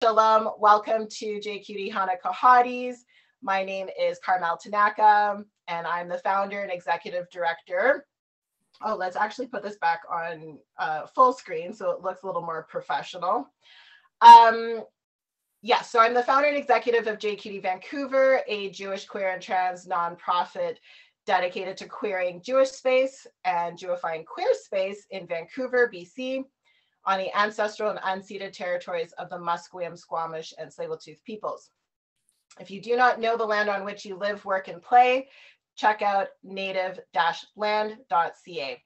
Shalom, welcome to JQT Hanukkah Hotties. My name is Carmel Tanaka, and I'm the founder and executive director. Oh, let's actually put this back on full screen so it looks a little more professional. Yes, so I'm the founder and executive of JQT Vancouver, a Jewish, queer, and trans nonprofit dedicated to queering Jewish space and Jew-ifying queer space in Vancouver, BC, on the ancestral and unceded territories of the Musqueam, Squamish, and Tsleil-Waututh peoples. If you do not know the land on which you live, work, and play, check out native-land.ca.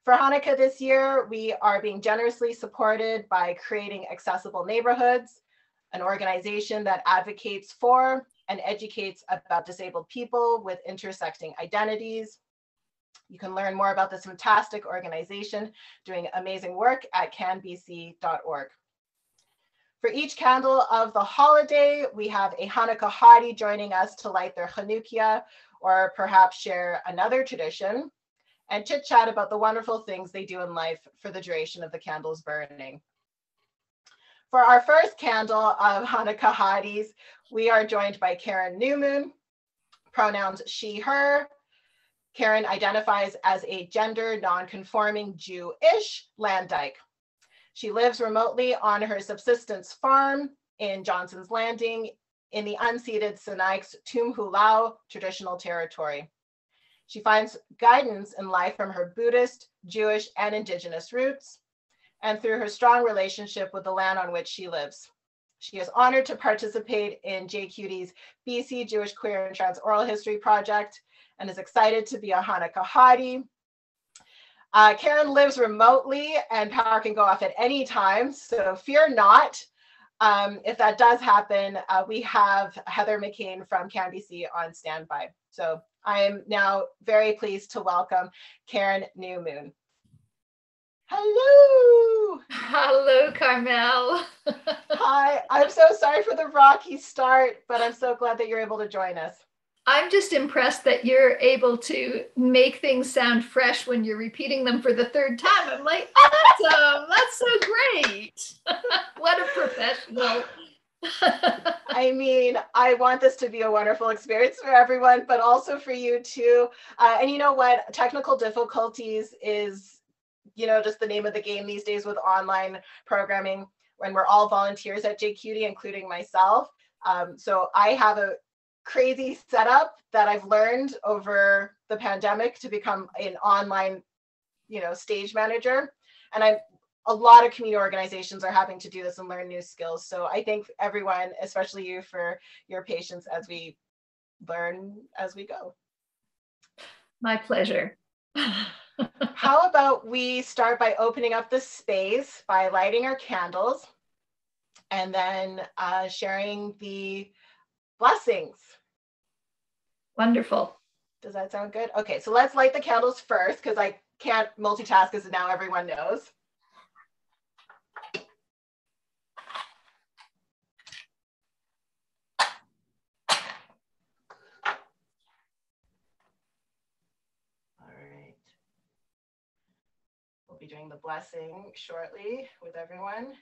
For Hanukkah this year, we are being generously supported by Creating Accessible Neighborhoods, an organization that advocates for and educates about disabled people with intersecting identities. You can learn more about this fantastic organization doing amazing work at canbc.org. For each candle of the holiday, we have a Hanukkah Hottie joining us to light their hanukkiah, or perhaps share another tradition, and chit chat about the wonderful things they do in life for the duration of the candles burning. For our first candle of Hanukkah Hotties, we are joined by Karen Newmoon, pronouns she, her. Karen identifies as a gender non-conforming Jew-ish Landdyke. She lives remotely on her subsistence farm in Johnson's Landing in the unceded Sanix Tumhulau traditional territory. She finds guidance in life from her Buddhist, Jewish, and Indigenous roots, and through her strong relationship with the land on which she lives. She is honored to participate in JQT's BC Jewish Queer and Trans Oral History Project and is excited to be a Hanukkah Hottie. Karen lives remotely and power can go off at any time, so fear not. If that does happen, we have Heather McCain from CanBC on standby. So I am now very pleased to welcome Karen Newmoon. Hello. Hello, Carmel. Hi, I'm so sorry for the rocky start, but I'm so glad that you're able to join us. I'm just impressed that you're able to make things sound fresh when you're repeating them for the third time. I'm like, awesome, that's so great. What a professional. I mean, I want this to be a wonderful experience for everyone, but also for you too. And you know what? Technical difficulties is, you know, just the name of the game these days with online programming when we're all volunteers at JQT, including myself. So I have a crazy setup that I've learned over the pandemic to become an online, you know, stage manager. And a lot of community organizations are having to do this and learn new skills. So I thank everyone, especially you, for your patience as we learn as we go. My pleasure. How about we start by opening up the space by lighting our candles and then sharing the blessings. Wonderful. Does that sound good? Okay, so let's light the candles first because I can't multitask, as now everyone knows. All right. We'll be doing the blessing shortly with everyone.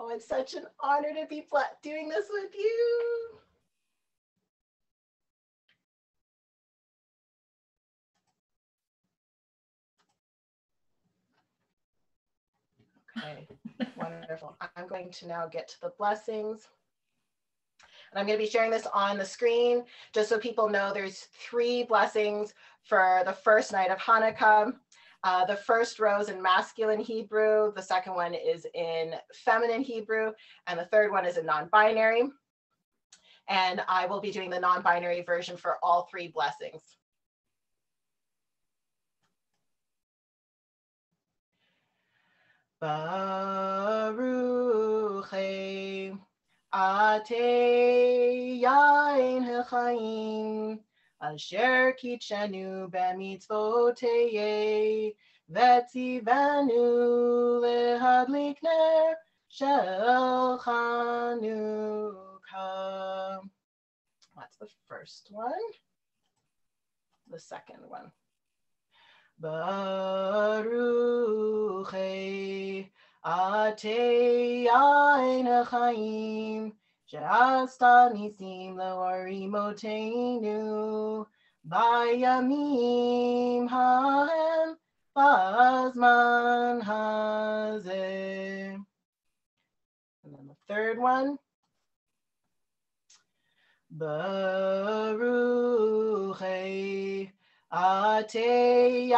Oh, it's such an honor to be doing this with you. Okay, wonderful. I'm going to now get to the blessings. And I'm going to be sharing this on the screen just so people know there's 3 blessings for the first night of Hanukkah. The first row is in masculine Hebrew, the second one is in feminine Hebrew, and the third one is in non-binary. And I will be doing the non-binary version for all 3 blessings. Baruch atei yain ha'chaim asher kitshanu b'mitzvotei v'tzivanu lehadlik ner shel Hanukkah. That's the first one. the second one. Baruch atei chaim she'asta nisim le'orimotenu bayamim ha'em ba'azman hazeh. And then the third one. Baruch atei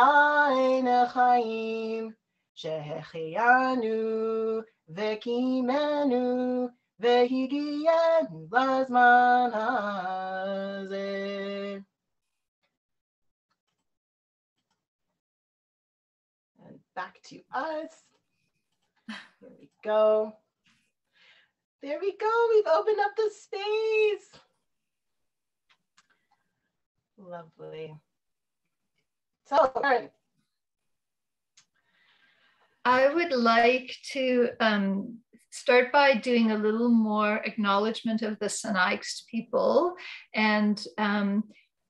chaim she'hechianu v'kimenu v'higiyenu lazman hazeh. And back to us. Here we go. There we go. We've opened up the space. Lovely. So, Lauren. I would like to start by doing a little more acknowledgement of the Sanix people and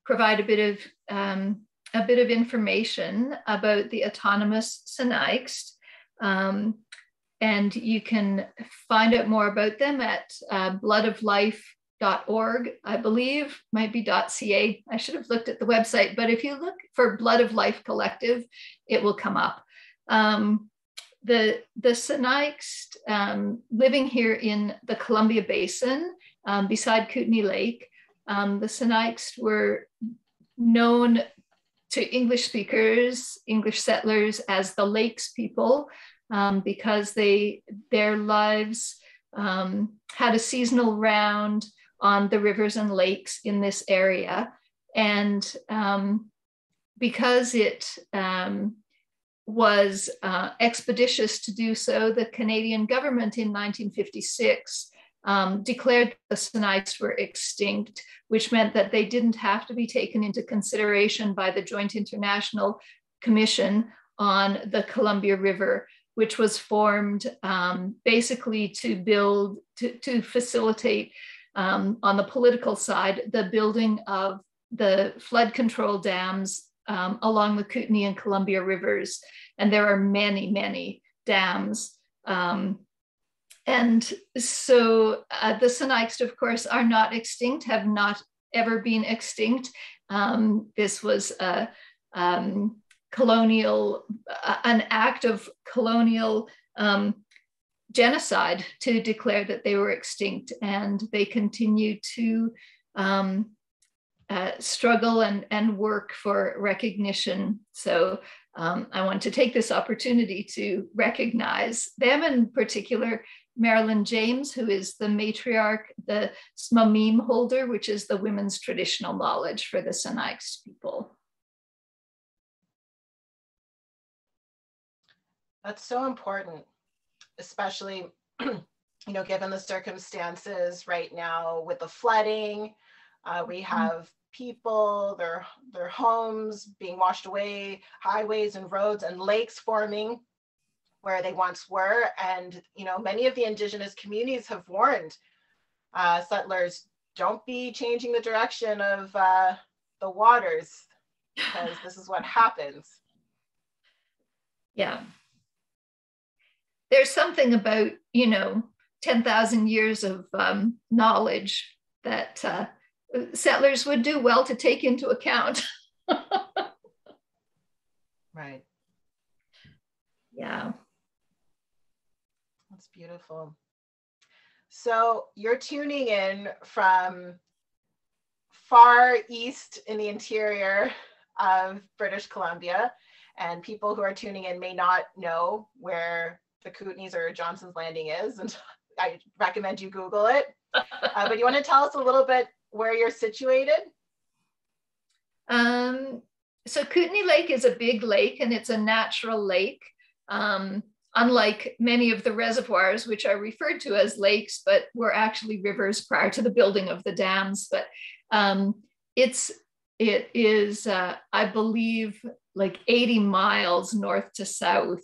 provide a bit of information about the autonomous Sanix. And you can find out more about them at bloodoflife.org, I believe, might be .ca. I should have looked at the website, but if you look for Blood of Life Collective, it will come up. The Sanix living here in the Columbia Basin beside Kootenay Lake, the Sanix were known to English speakers, English settlers as the Lakes people, because their lives had a seasonal round on the rivers and lakes in this area. And because it was expeditious to do so, the Canadian government in 1956 declared the Sanix were extinct, which meant that they didn't have to be taken into consideration by the Joint International Commission on the Columbia River, which was formed basically to facilitate on the political side, the building of the flood control dams along the Kootenay and Columbia rivers. And there are many, many dams. And so the Sanix, of course, are not extinct, have not ever been extinct. This was an act of colonial genocide to declare that they were extinct, and they continue to struggle and work for recognition. So I want to take this opportunity to recognize them, in particular Marilyn James, who is the matriarch, the Musqueam holder, which is the women's traditional knowledge for the Sanix people. That's so important, especially, given the circumstances right now with the flooding. We have people, their homes being washed away, highways and roads and lakes forming where they once were. And, many of the Indigenous communities have warned settlers, don't be changing the direction of the waters, because this is what happens. Yeah. There's something about, 10,000 years of knowledge that settlers would do well to take into account. Right. Yeah. That's beautiful. So you're tuning in from far east in the interior of British Columbia, and people who are tuning in may not know where the Kootenays or Johnson's Landing is, and I recommend you Google it. But you want to tell us a little bit where you're situated? So Kootenay Lake is a big lake, and it's a natural lake. Unlike many of the reservoirs, which are referred to as lakes, but were actually rivers prior to the building of the dams. But it is, I believe, like 80 miles north to south.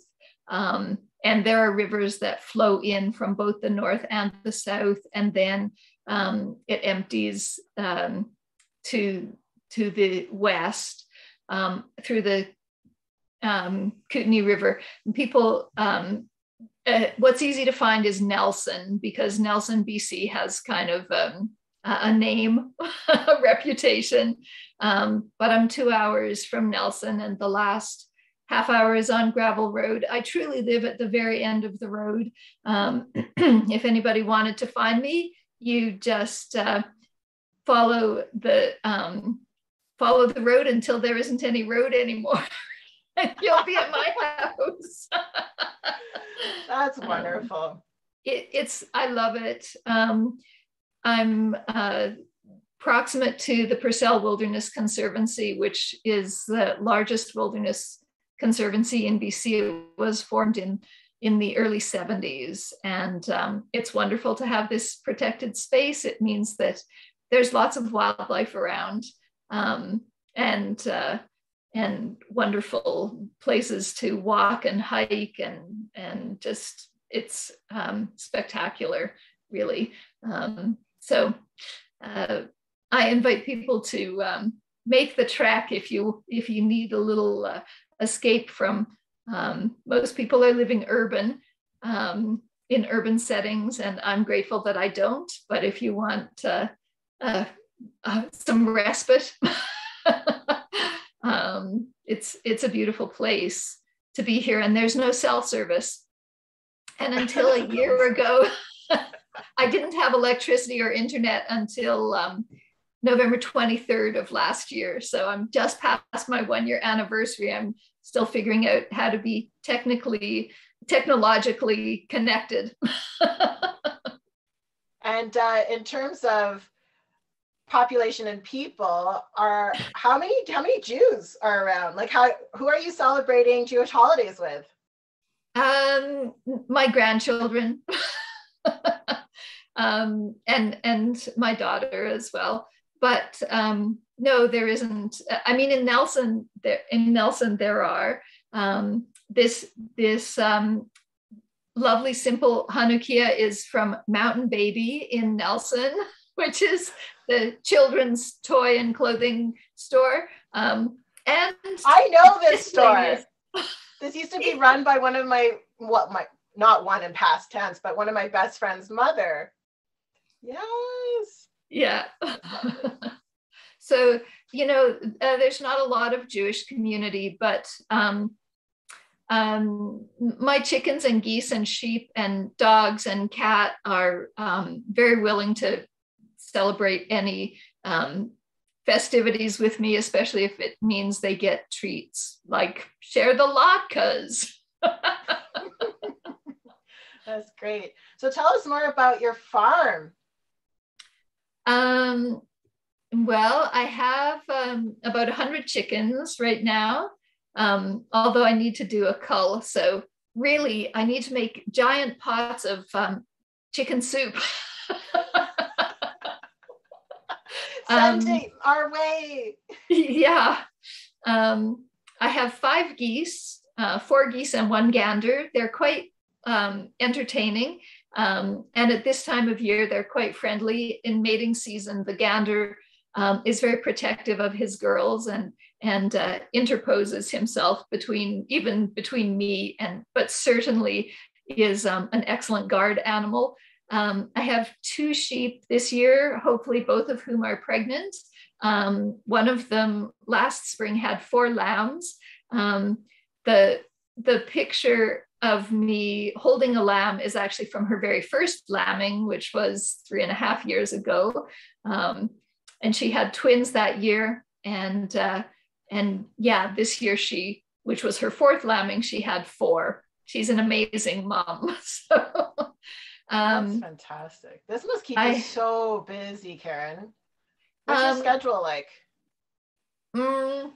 And there are rivers that flow in from both the north and the south, and then it empties to the west. through the Kootenay River. And people, what's easy to find is Nelson, because Nelson, BC has kind of a name, a reputation. But I'm 2 hours from Nelson, and the last half hour is on gravel road. I truly live at the very end of the road. If anybody wanted to find me, you just follow the road until there isn't any road anymore. And you'll be at my house. That's wonderful. I love it. I'm proximate to the Purcell Wilderness Conservancy, which is the largest wilderness conservancy in BC. It was formed in the early 70s. And it's wonderful to have this protected space. It means that there's lots of wildlife around, and wonderful places to walk and hike, and just, it's spectacular, really. So I invite people to make the trek if you need a little escape from, most people are living urban, in urban settings, and I'm grateful that I don't. But if you want some respite, it's a beautiful place to be here, and there's no cell service. And until a year ago, I didn't have electricity or internet until November 23rd of last year. So I'm just past my 1-year anniversary. I'm still figuring out how to be technologically connected. And in terms of population and people, how many Jews are around? Like, who are you celebrating Jewish holidays with? My grandchildren, and my daughter as well. But no, there isn't. I mean, in Nelson there are this lovely simple hanukkiah is from Mountain Baby in Nelson, which is the children's toy and clothing store. And I know this store. This used to be run by one of not one in past tense, but one of my best friend's mother. Yes. Yeah. So, there's not a lot of Jewish community, but my chickens and geese and sheep and dogs and cat are very willing to celebrate any festivities with me, especially if it means they get treats, like share the latkes. That's great. So tell us more about your farm. Well, I have about 100 chickens right now, although I need to do a cull. So really, I need to make giant pots of chicken soup. Send it our way. Yeah. I have 5 geese, 4 geese and 1 gander. They're quite entertaining. And at this time of year, they're quite friendly. In mating season, the gander is very protective of his girls and interposes himself between me but certainly is an excellent guard animal. I have 2 sheep this year, hopefully both of whom are pregnant. One of them last spring had 4 lambs. The picture of me holding a lamb is actually from her very first lambing, which was 3.5 years ago. And she had twins that year. And yeah, this year which was her 4th lambing, she had 4. She's an amazing mom. So, that's fantastic. This must keep you so busy, Karen. What's your schedule like? Well,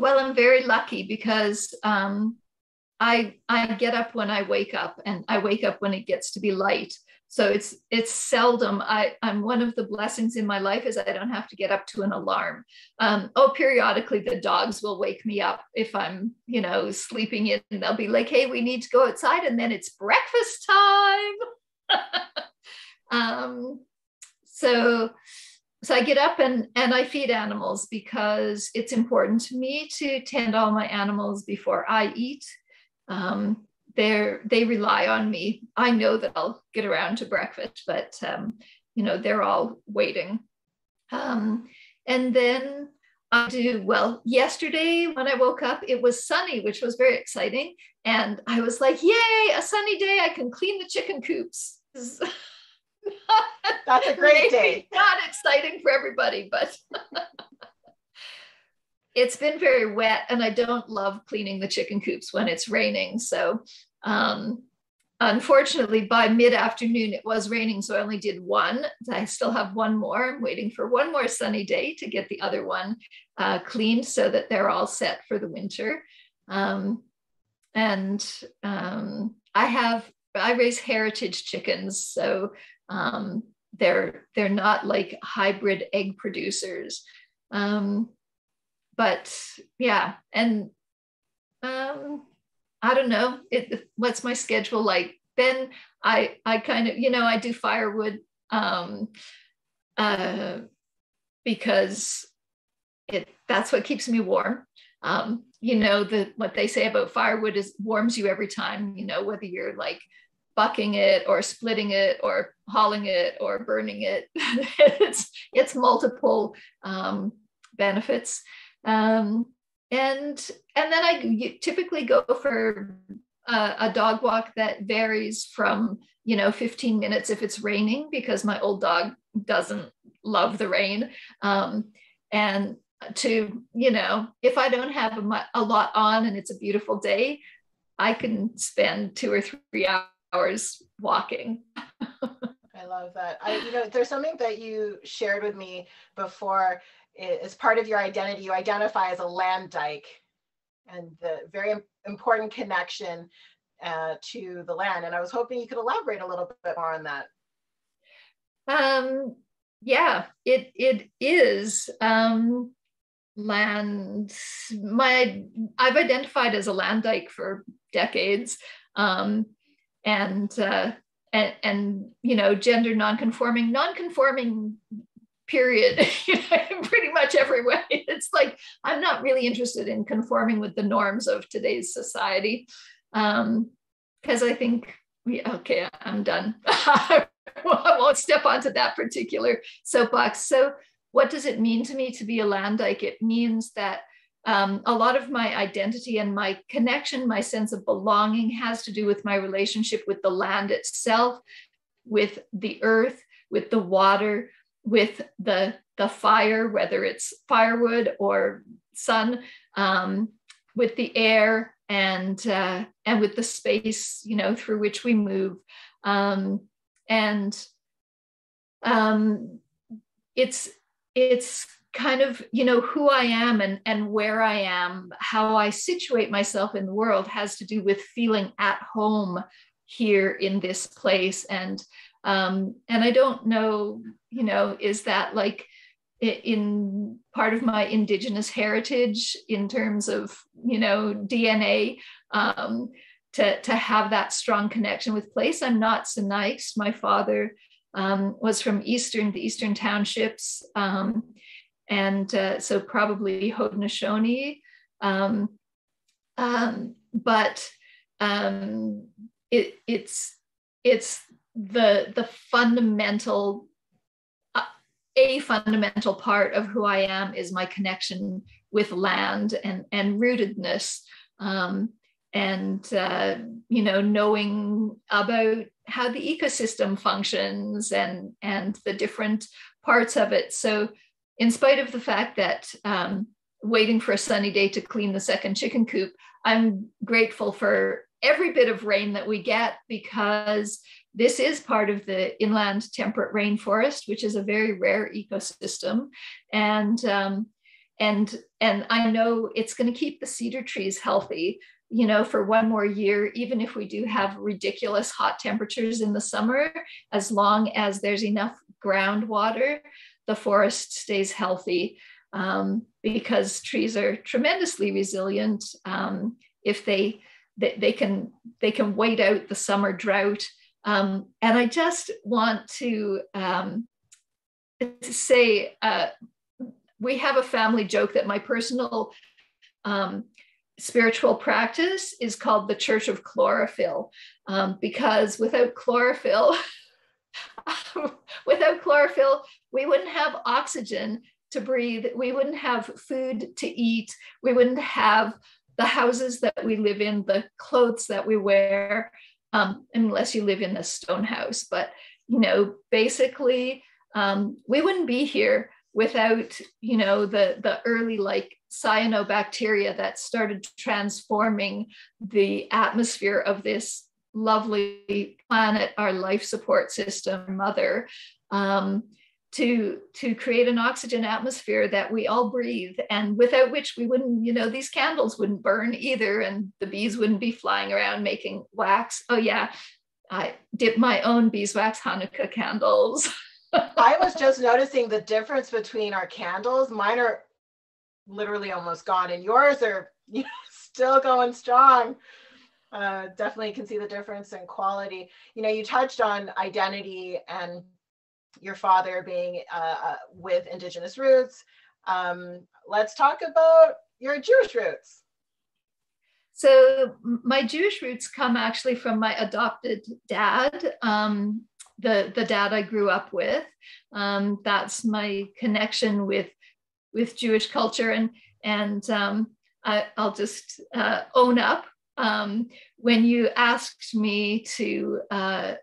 I'm very lucky because I get up when I wake up, and I wake up when it gets to be light. So it's seldom. I'm one of the blessings in my life is I don't have to get up to an alarm. Periodically the dogs will wake me up if I'm, sleeping in, and they'll be like, hey, we need to go outside. And then it's breakfast time. So so I get up and I feed animals because it's important to me to tend all my animals before I eat. They rely on me. I know that I'll get around to breakfast, but they're all waiting. And then I do, well, yesterday when I woke up, it was sunny, which was very exciting. And I was like, yay, a sunny day. I can clean the chicken coops. That's a great day. Not exciting for everybody, but it's been very wet and I don't love cleaning the chicken coops when it's raining. So unfortunately, by mid-afternoon, it was raining. So I only did one. I still have one more. I'm waiting for one more sunny day to get the other one cleaned so that they're all set for the winter. I raise heritage chickens. So they're not like hybrid egg producers. But yeah, and I don't know, what's my schedule like? Then I kind of, I do firewood because that's what keeps me warm. What they say about firewood is warms you every time, whether you're like bucking it or splitting it or hauling it or burning it. it's multiple benefits. And then I typically go for a dog walk that varies from 15 minutes if it's raining, because my old dog doesn't love the rain, and to if I don't have a lot on and it's a beautiful day, I can spend 2 or 3 hours walking. I love that. There's something that you shared with me before. As part of your identity, you identify as a Landdyke, and the very important connection to the land. And I was hoping you could elaborate a little bit more on that. Yeah, it is land. I've identified as a Landdyke for decades, and gender non-conforming. Period. In pretty much every way. It's like, I'm not really interested in conforming with the norms of today's society. Because I think, okay, I'm done. I won't step onto that particular soapbox. So what does it mean to me to be a Landdyke? It means that a lot of my identity and my connection, my sense of belonging has to do with my relationship with the land itself, with the earth, with the water, with the fire, whether it's firewood or sun, with the air and with the space, through which we move. It's kind of, who I am and where I am, how I situate myself in the world has to do with feeling at home here in this place. And I don't know, is that like in part of my Indigenous heritage in terms of, DNA, to have that strong connection with place. I'm not Sanix. My father was from the Eastern Townships. So probably Haudenosaunee. But it's the fundamental, a fundamental part of who I am is my connection with land and rootedness, knowing about how the ecosystem functions and the different parts of it. So in spite of the fact that waiting for a sunny day to clean the second chicken coop, I'm grateful for every bit of rain that we get, because this is part of the inland temperate rainforest, which is a very rare ecosystem. And I know it's going to keep the cedar trees healthy, for one more year, even if we do have ridiculous hot temperatures in the summer, as long as there's enough groundwater, the forest stays healthy, because trees are tremendously resilient. If they can wait out the summer drought. And I just want to to say, we have a family joke that my personal spiritual practice is called the Church of Chlorophyll, because without chlorophyll, we wouldn't have oxygen to breathe. We wouldn't have food to eat. We wouldn't have the houses that we live in, the clothes that we wear, unless you live in a stone house. But, basically, we wouldn't be here without, the early cyanobacteria that started transforming the atmosphere of this lovely planet, our life support system, Mother, to create an oxygen atmosphere that we all breathe, and without which we wouldn't, these candles wouldn't burn either, and the bees wouldn't be flying around making wax. Oh yeah, I dip my own beeswax Hanukkah candles. I was just noticing the difference between our candles. Mine are literally almost gone, and yours are still going strong. Definitely can see the difference in quality. You touched on identity and your father being with Indigenous roots. Let's talk about your Jewish roots. So my Jewish roots come actually from my adopted dad, the dad I grew up with. That's my connection with Jewish culture, and I'll just own up. When you asked me to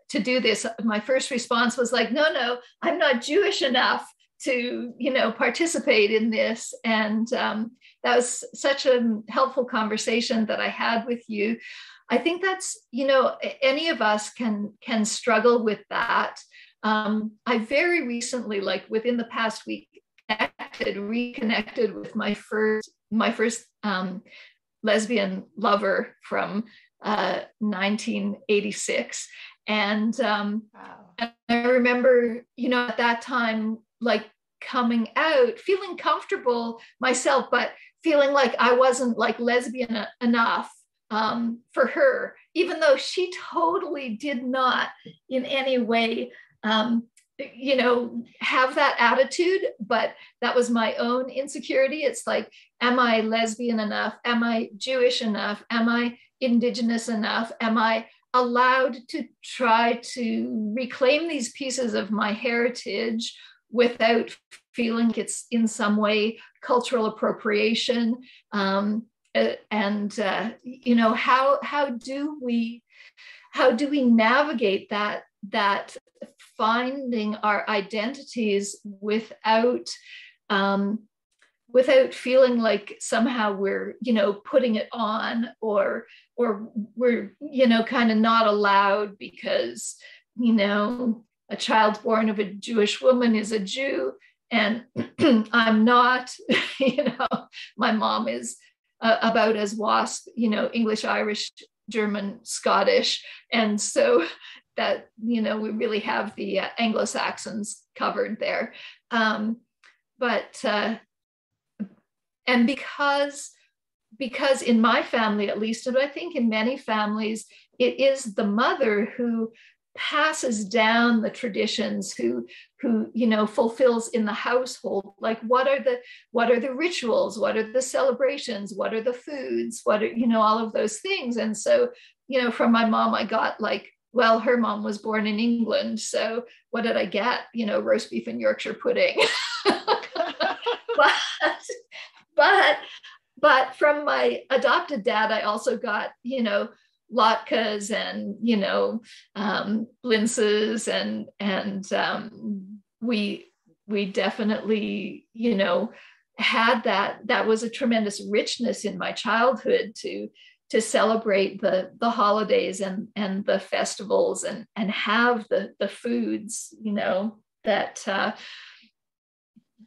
do this, my first response was like, no, I'm not Jewish enough to, participate in this. And that was such a helpful conversation that I had with you. I think that's, any of us can struggle with that. I very recently, within the past week, reconnected with my first lesbian lover from 1986. And wow. I remember, at that time, coming out, feeling comfortable myself, but feeling like I wasn't lesbian enough for her, even though she totally did not in any way, have that attitude, but that was my own insecurity. It's like, am I lesbian enough? Am I Jewish enough? Am I Indigenous enough? Am I allowed to try to reclaim these pieces of my heritage without feeling it's in some way cultural appropriation? How do we navigate that finding our identities without feeling like somehow we're putting it on, or we're kind of not allowed because a child born of a Jewish woman is a Jew and I'm not. My mom is about as WASP, English, Irish, German, Scottish, and so that we really have the Anglo-Saxons covered there. And because in my family, at least, and I think in many families, it is the mother who passes down the traditions, who fulfills in the household, what are the rituals, what are the celebrations, what are the foods, what are all of those things. And so from my mom I got well, her mom was born in England, so what did I get? Roast beef and Yorkshire pudding. but from my adopted dad, I also got, latkes and, blintzes, and we definitely, had that was a tremendous richness in my childhood to celebrate the holidays and the festivals and have the foods,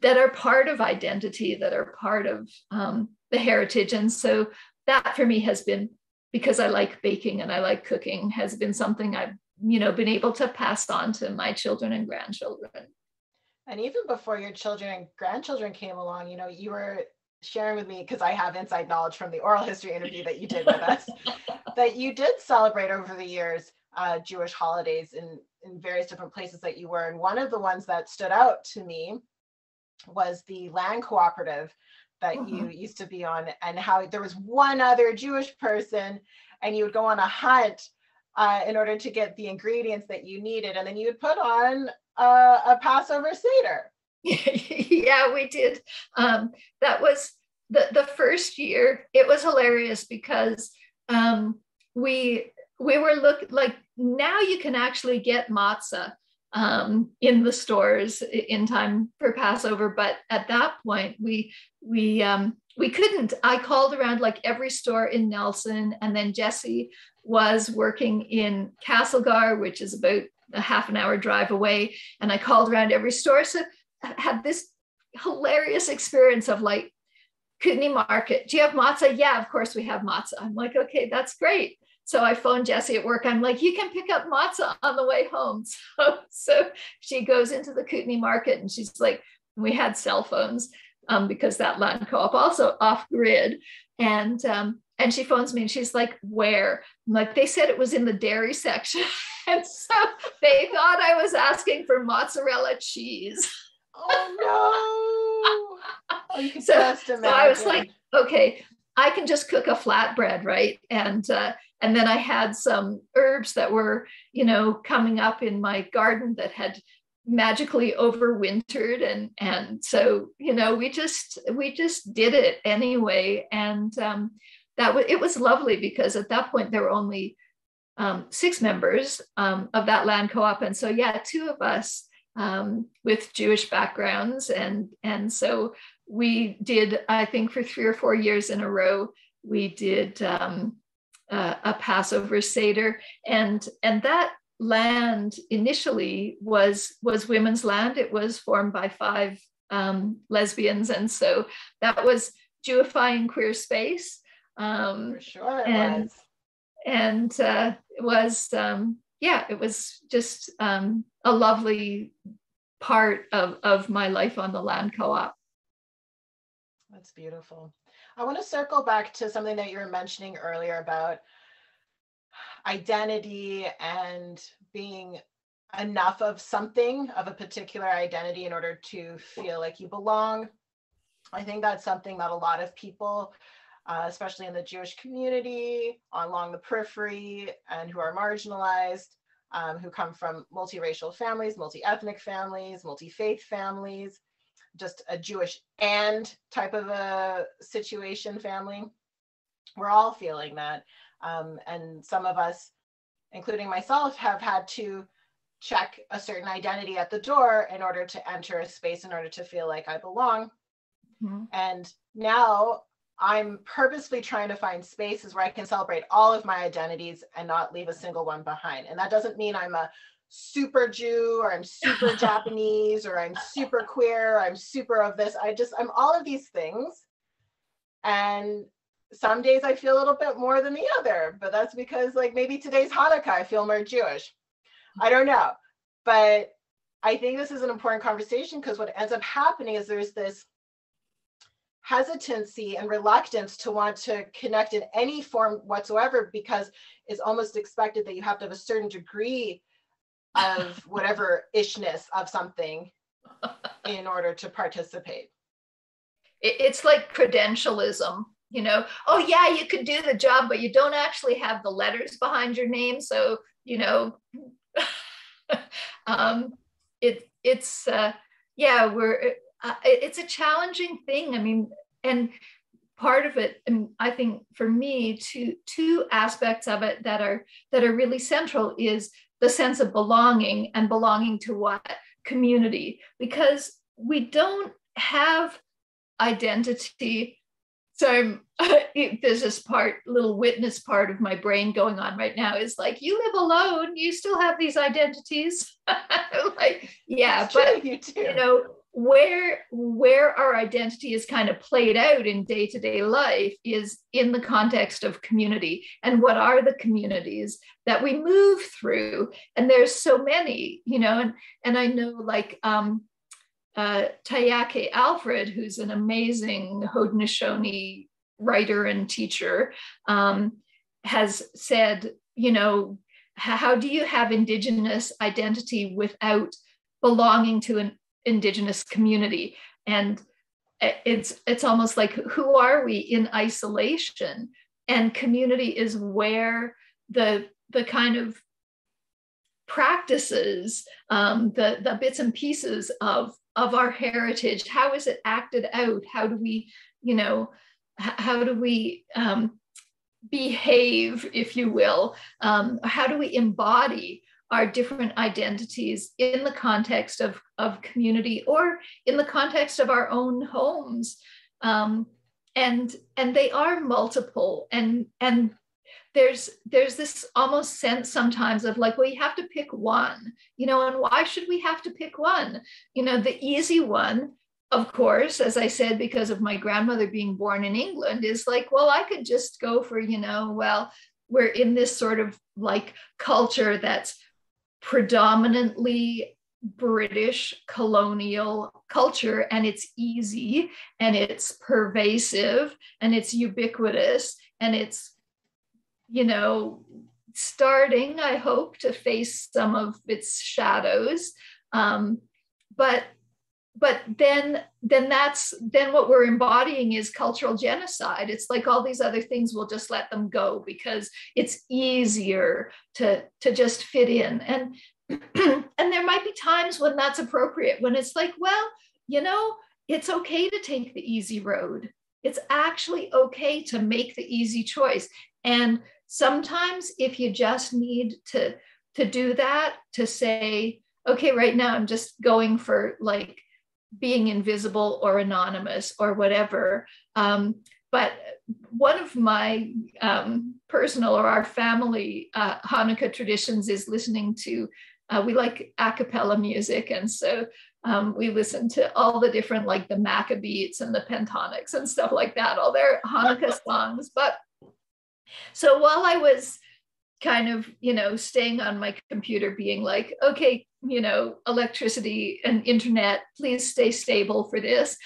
that are part of identity, that are part of the heritage. And so that for me has been, because I like baking and I like cooking, has been something I've been able to pass on to my children and grandchildren. And even before your children and grandchildren came along, you were sharing with me, because I have inside knowledge from the oral history interview that you did with us, that you did celebrate over the years Jewish holidays in various different places that you were. And one of the ones that stood out to me was the land cooperative that you used to be on, and how there was one other Jewish person and you would go on a hunt in order to get the ingredients that you needed. And then you would put on a Passover Seder. Yeah, we did. That was the first year. It was hilarious because we were like, now you can actually get matzah in the stores in time for Passover, but at that point we couldn't. I called around like every store in Nelson, and then Jesse was working in Castlegar, which is about a half an hour drive away, and I called around every store. So I had this hilarious experience of like, Kootenai Market, do you have matzah? Yeah, of course we have matzah. I'm like, okay, that's great. So I phoned Jessie at work. I'm like, you can pick up matzah on the way home. So she goes into the Kootenai Market, and she's like, we had cell phones because that land co-op also off grid. And she phones me and she's like, where? I'm like, they said it was in the dairy section. And so they thought I was asking for mozzarella cheese. Oh no. Oh, you can so just imagine. I was like, okay, I can just cook a flatbread, right? And then I had some herbs that were, coming up in my garden that had magically overwintered, and so we just did it anyway. And it was lovely because at that point there were only 6 members of that land co-op, and so 2 of us with Jewish backgrounds, and so we did, I think for 3 or 4 years in a row, we did a Passover Seder, and that land initially was women's land. It was formed by 5 lesbians, and so that was Jew-ifying queer space. For sure, it was just a lovely part of my life on the land co-op. That's beautiful. I want to circle back to something that you were mentioning earlier about identity and being enough of something, of a particular identity, in order to feel like you belong. I think that's something that a lot of people, especially in the Jewish community, along the periphery, and who are marginalized, who come from multiracial families, multi-ethnic families, multi-faith families, just a Jewish and type of a situation family. We're all feeling that. And some of us, including myself, have had to check a certain identity at the door in order to enter a space, in order to feel like I belong. Mm-hmm. And now I'm purposely trying to find spaces where I can celebrate all of my identities and not leave a single one behind. And that doesn't mean I'm a super Jew, or I'm super Japanese, or I'm super queer, or I'm super of this. I'm all of these things. And some days I feel a little bit more than the other, but that's because like maybe today's Hanukkah, I feel more Jewish. I don't know. But I think this is an important conversation, because what ends up happening is there's this hesitancy and reluctance to want to connect in any form whatsoever, because it's almost expected that you have to have a certain degree of whatever ishness of something in order to participate. It's like credentialism, oh yeah, you could do the job, but you don't actually have the letters behind your name. So, it's a challenging thing. I mean, and part of it, and I think for me, two aspects of it that are really central is the sense of belonging, and belonging to what? Community, because we don't have identity. So there's this little witness part of my brain going on right now, is like, you live alone, you still have these identities. Like, yeah, but you do. Where our identity is kind of played out in day-to-day life is in the context of community. And what are the communities that we move through? And there's so many, and I know like Tayake Alfred, who's an amazing Haudenosaunee writer and teacher, has said, how do you have Indigenous identity without belonging to an Indigenous community? And it's almost like, who are we in isolation? And community is where the kind of practices, the bits and pieces of our heritage, how is it acted out? How do we, how do we behave, if you will? How do we embody our different identities in the context of community or in the context of our own homes? And they are multiple, and there's this almost sense sometimes of like, well, you have to pick one, and why should we have to pick one? The easy one, of course, as I said, because of my grandmother being born in England, is like, well, I could just go for, well, we're in this sort of like culture that's predominantly British colonial culture, and it's easy and it's pervasive and it's ubiquitous, and it's, starting, I hope, to face some of its shadows. But then what we're embodying is cultural genocide. It's like all these other things, we'll just let them go because it's easier to just fit in. And there might be times when that's appropriate, when it's like, well, it's okay to take the easy road. It's actually okay to make the easy choice. And sometimes if you just need to do that, to say, okay, right now I'm just going for like being invisible or anonymous or whatever. But one of my personal or our family Hanukkah traditions is listening to, we like a cappella music. And so we listen to all the different, like the Maccabees and the Pentatonics and stuff like that, all their Hanukkah songs. But so while I was kind of, staying on my computer being like, okay, electricity and internet, please stay stable for this.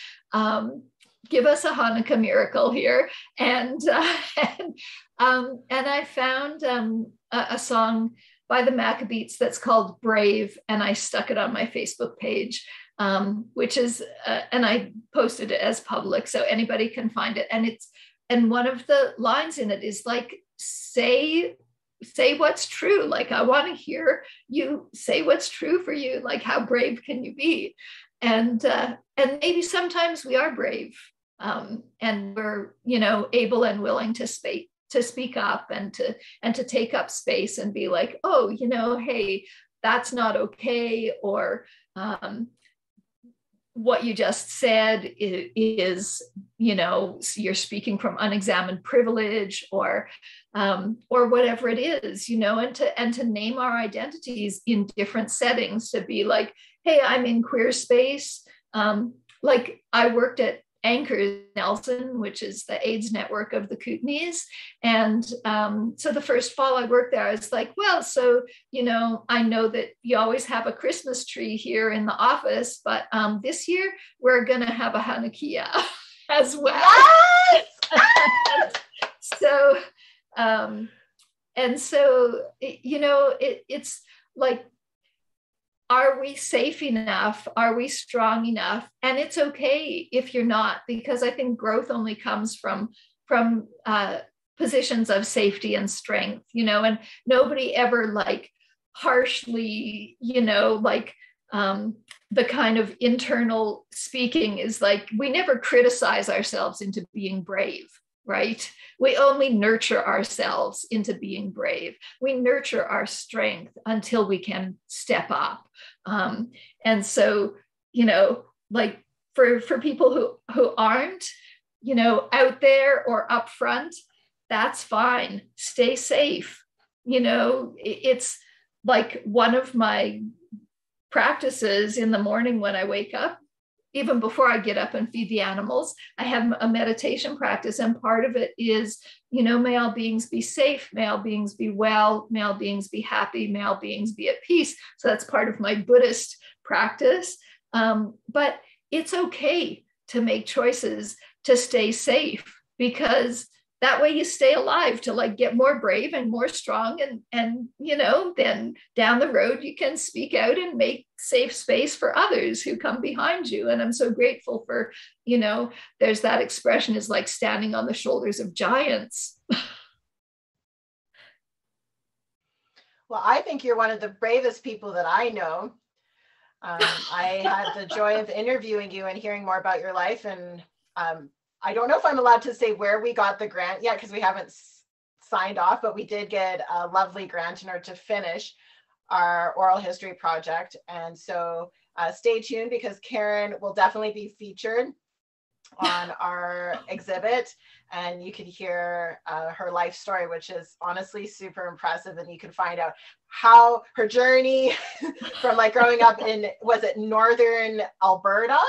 Give us a Hanukkah miracle here. And I found a song by the Maccabees that's called Brave, and I stuck it on my Facebook page, which is, and I posted it as public so anybody can find it. And one of the lines in it is like, say what's true. Like, I want to hear you say what's true for you. Like, how brave can you be? And maybe sometimes we are brave, and we're, able and willing to speak up and to take up space and be like, oh, hey, that's not okay. Or what you just said is, you're speaking from unexamined privilege, or whatever it is, and to name our identities in different settings, to be like, hey, I'm in queer space. Like, I worked at Anchors Nelson, which is the AIDS network of the Kootenays. And so the first fall I worked there, I was like, well, so, I know that you always have a Christmas tree here in the office, but this year we're going to have a hanukkiah as well. Yes! So, it's like, are we safe enough? Are we strong enough? And it's okay if you're not, because I think growth only comes from positions of safety and strength, and nobody ever like harshly, the kind of internal speaking is like, we never criticize ourselves into being brave, right? We only nurture ourselves into being brave. We nurture our strength until we can step up. And so, like for people who aren't, out there or up front, that's fine. Stay safe. It's like one of my practices in the morning when I wake up, even before I get up and feed the animals, I have a meditation practice. And part of it is, may all beings be safe, may all beings be well, may all beings be happy, may all beings be at peace. So that's part of my Buddhist practice. But it's okay to make choices to stay safe, because that way you stay alive to like get more brave and more strong, and then down the road you can speak out and make safe space for others who come behind you. And I'm so grateful for, there's that expression, is like standing on the shoulders of giants. Well, I think you're one of the bravest people that I know. I had the joy of interviewing you and hearing more about your life, and I don't know if I'm allowed to say where we got the grant yet, because we haven't signed off, but we did get a lovely grant in order to finish our oral history project. And so stay tuned, because Karen will definitely be featured on our exhibit, and you can hear her life story, which is honestly super impressive. And you can find out how her journey from like growing up in, was it northern Alberta?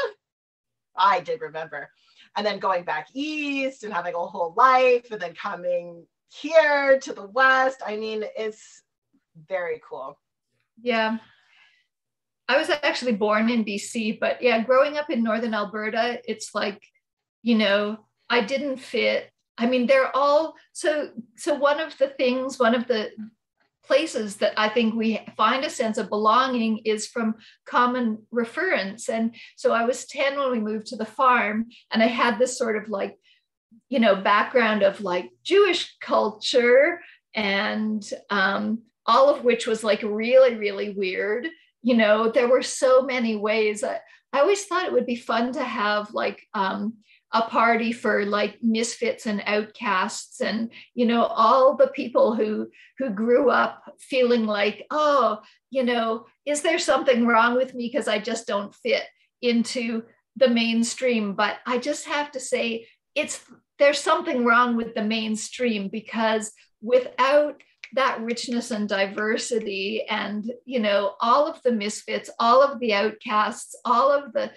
I did remember. And then going back east and having a whole life, and then coming here to the West. I mean, it's very cool. Yeah. I was actually born in BC, but yeah, growing up in northern Alberta, it's like, I didn't fit. I mean, they're all, so one of the places that I think we find a sense of belonging is from common reference. And so I was 10 when we moved to the farm, and I had this sort of like, background of like Jewish culture, and all of which was like really, really weird. There were so many ways. I always thought it would be fun to have like a party for like misfits and outcasts, and all the people who grew up feeling like, oh, is there something wrong with me because I just don't fit into the mainstream? But I just have to say, there's something wrong with the mainstream, because without that richness and diversity, and all of the misfits, all of the outcasts, all of the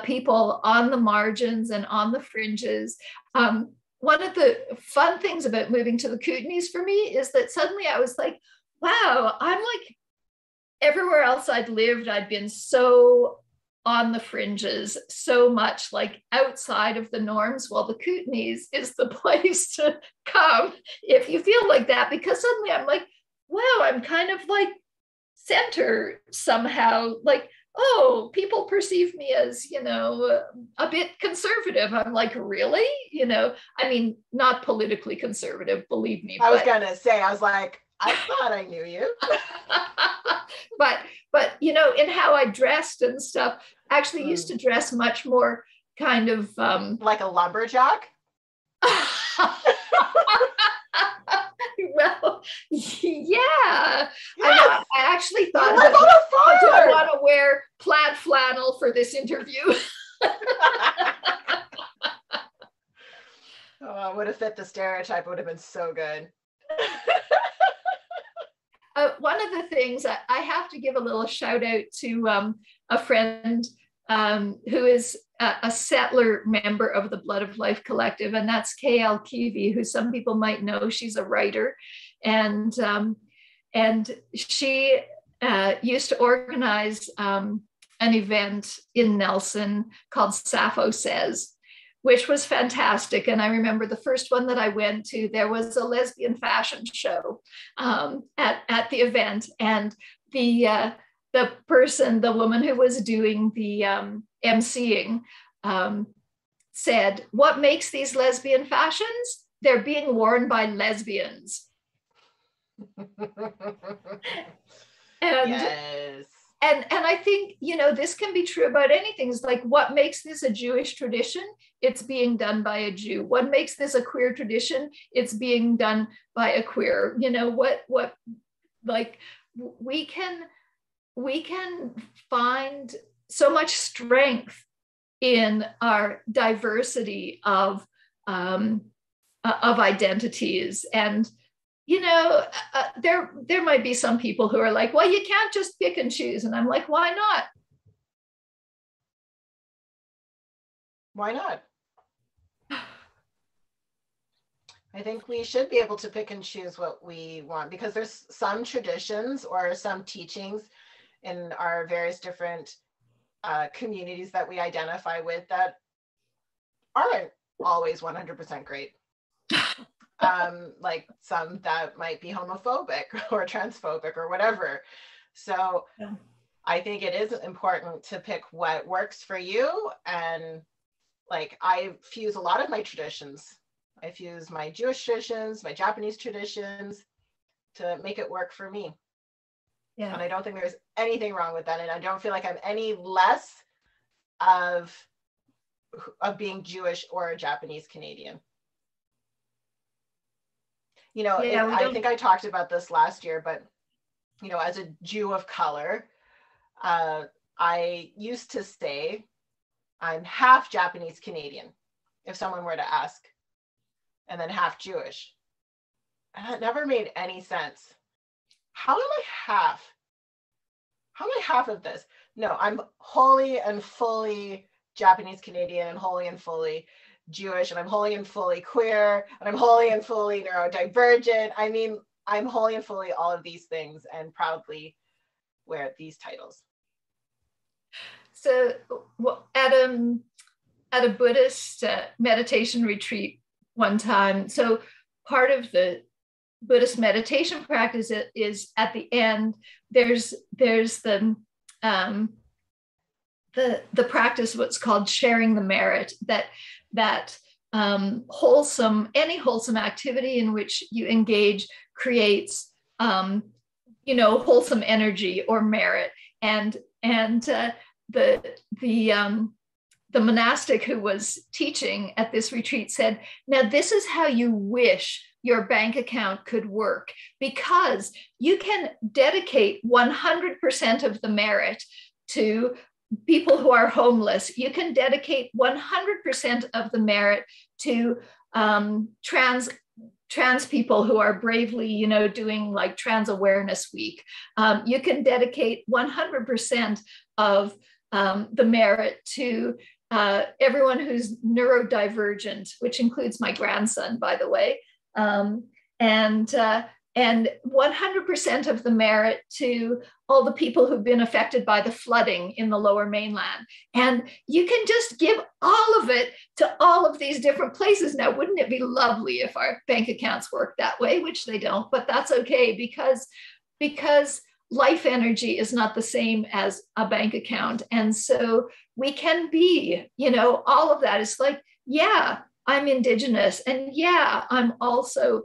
people on the margins and on the fringes. One of the fun things about moving to the Kootenays for me is that suddenly I was like, wow, I'm like, everywhere else I'd lived, I'd been so on the fringes, so much like outside of the norms. Well, the Kootenays is the place to come if you feel like that, because suddenly I'm like, wow, I'm kind of like center somehow. Like, oh, people perceive me as, a bit conservative. I'm like, really? I mean, not politically conservative, believe me. I was gonna say, I was like, I thought I knew you. but in how I dressed and stuff, actually used to dress much more kind of like a lumberjack. Well, yeah. I actually thought I don't want to wear plaid flannel for this interview. Oh, it would have fit the stereotype. It would have been so good. One of the things I have to give a little shout out to a friend who is a settler member of the Blood of Life Collective, and that's K.L. Keevy, who some people might know. She's a writer, and she used to organize an event in Nelson called Sappho Says, which was fantastic. And I remember the first one that I went to, there was a lesbian fashion show at the event. And the woman who was doing the emceeing said, what makes these lesbian fashions? They're being worn by lesbians. And yes. And I think, this can be true about anything. It's like, what makes this a Jewish tradition? It's being done by a Jew. What makes this a queer tradition? It's being done by a queer. We can find so much strength in our diversity of identities. And there might be some people who are like, well, you can't just pick and choose. And I'm like, why not? Why not? I think we should be able to pick and choose what we want, because there's some traditions or some teachings in our various different communities that we identify with that aren't always 100% great. like some that might be homophobic or transphobic or whatever. So Yeah. I think it is important to pick what works for you. And like, I fuse a lot of my traditions. I fuse my Jewish traditions, my Japanese traditions to make it work for me. Yeah. And I don't think there's anything wrong with that. And I don't feel like I'm any less of being Jewish or Japanese Canadian. You know, Yeah, I think I talked about this last year, but, you know, as a Jew of color, I used to say I'm half Japanese Canadian, if someone were to ask, and then half Jewish. And that never made any sense. How am I half? How am I half of this? No, I'm wholly and fully Japanese Canadian, and wholly and fully Jewish, and I'm wholly and fully queer, and I'm wholly and fully neurodivergent. I mean, I'm wholly and fully all of these things and proudly wear these titles. So at a Buddhist meditation retreat one time, so part of the Buddhist meditation practice is at the end, there's the practice, what's called sharing the merit, that any wholesome activity in which you engage creates wholesome energy or merit. And the monastic who was teaching at this retreat said, now this is how you wish your bank account could work, because you can dedicate 100% of the merit to people who are homeless. You can dedicate 100% of the merit to trans people who are bravely, doing like Trans Awareness Week. You can dedicate 100% of the merit to everyone who's neurodivergent, which includes my grandson, by the way, and 100% of the merit to all the people who've been affected by the flooding in the Lower Mainland. And you can just give all of it to all of these different places. Now, wouldn't it be lovely if our bank accounts worked that way, which they don't, but that's okay, because life energy is not the same as a bank account. And so we can be, all of that. It's like, yeah, I'm Indigenous, and yeah, I'm also,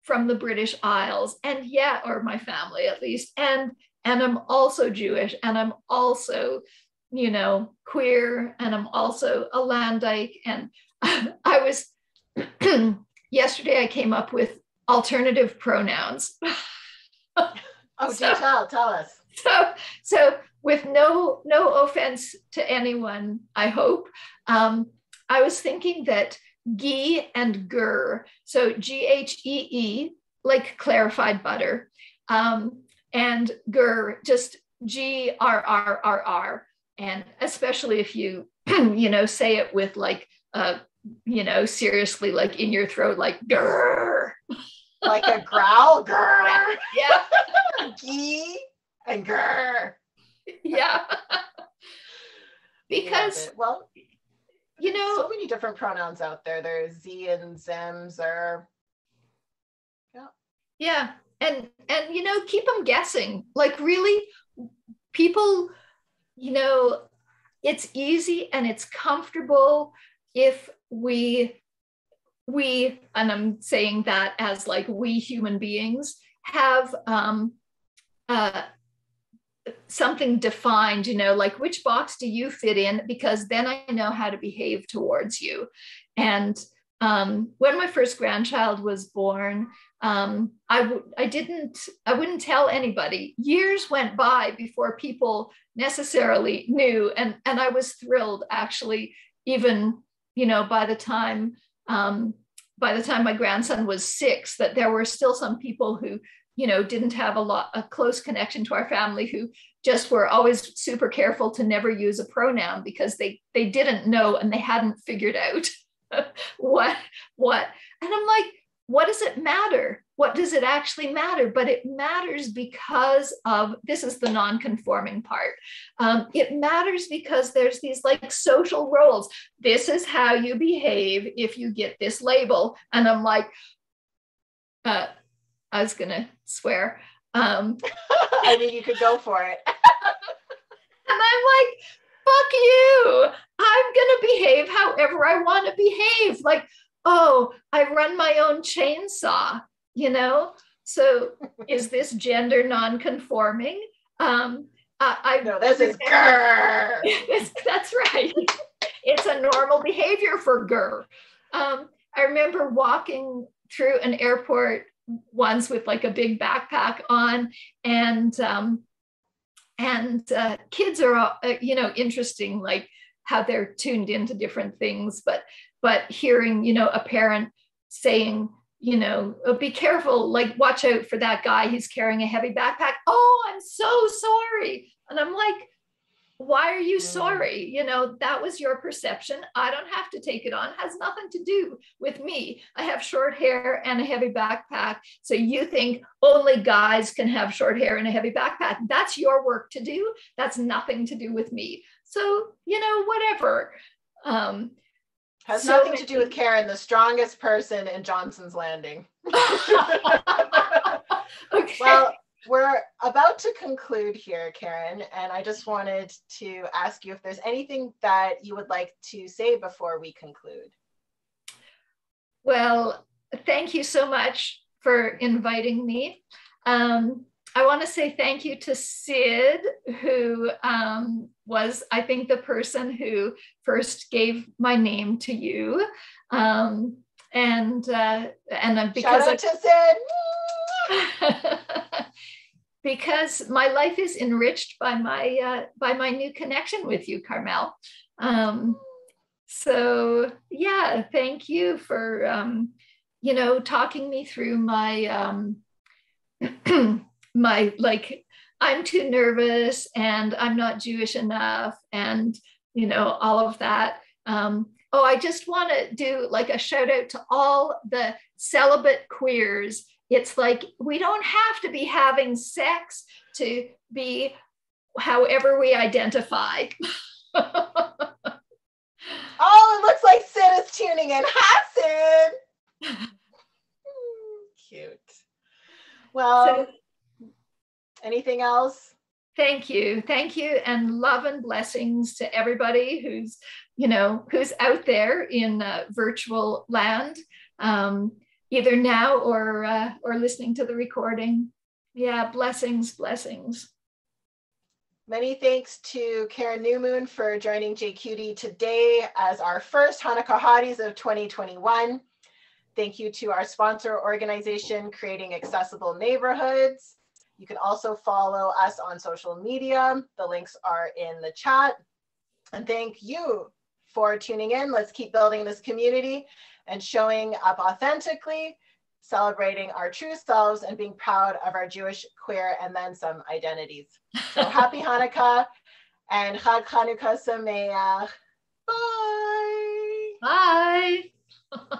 from the British Isles, and yeah, or my family at least, and I'm also Jewish, and I'm also, queer, and I'm also a Landdyke. And I was, yesterday I came up with alternative pronouns. Oh, tell us. So with no offense to anyone, I hope, I was thinking that ghee and gur, so Ghee, like clarified butter, and gur, just Grrrr, and especially if you, say it with like, seriously, like in your throat, like grrr. Like a growl, grrr. Yeah. Ghee and grrr. Yeah. Because, well, so many different pronouns out there. There's Z and Zems, or yeah, and keep them guessing. Like, really, people, it's easy and it's comfortable if we, and I'm saying that as like we human beings have something defined, like which box do you fit in? Because then I know how to behave towards you. And when my first grandchild was born, I wouldn't tell anybody. Years went by before people necessarily knew. And I was thrilled, actually, even, by the time my grandson was 6, that there were still some people who, didn't have a close connection to our family, who just were always super careful to never use a pronoun because they didn't know and they hadn't figured out what. And I'm like, what does it matter? What does it actually matter? But it matters because of, this is the non-conforming part. It matters because there's these like social roles. This is how you behave if you get this label. And I'm like, I was gonna swear. I mean, you could go for it. And I'm like, fuck you. I'm gonna behave however I want to behave. Like, oh, I run my own chainsaw, you know? So is this gender non-conforming? No, this is grr. That's right. It's a normal behavior for grr. I remember walking through an airport once with like a big backpack on, and kids are, interesting, like how they're tuned into different things, but hearing, a parent saying, oh, be careful, like watch out for that guy, he's carrying a heavy backpack. Oh, I'm so sorry. And I'm like, why are you sorry? That was your perception. I don't have to take it on. It has nothing to do with me. I have short hair and a heavy backpack. So you think only guys can have short hair and a heavy backpack. That's your work to do. That's nothing to do with me. So, whatever. Has nothing to do with Karen, the strongest person in Johnson's Landing. Okay. Well, we're about to conclude here, Karen, and I just wanted to ask you if there's anything that you would like to say before we conclude. Well, thank you so much for inviting me. I want to say thank you to Sid, who was, I think, the person who first gave my name to you. And because shout out to Sid. Because my life is enriched by my new connection with you, Carmel. So yeah, thank you for talking me through my my, like, I'm too nervous and I'm not Jewish enough, and all of that. I just want to do like a shout out to all the celibate queers. It's like, we don't have to be having sex to be however we identify. Oh, it looks like Sid is tuning in. Hi, Sid. Cute. Well, anything else? Thank you. Thank you. And love and blessings to everybody who's out there in virtual land. Either now or listening to the recording. Yeah, blessings, blessings. Many thanks to Karen Newmoon for joining JQT today as our first Hanukkah Hotties of 2021. Thank you to our sponsor organization, Creating Accessible Neighborhoods. You can also follow us on social media. The links are in the chat. And thank you for tuning in. Let's keep building this community and showing up authentically, celebrating our true selves, and being proud of our Jewish, queer, and then some identities. So happy Hanukkah and Chag Hanukkah Sameach. Bye. Bye.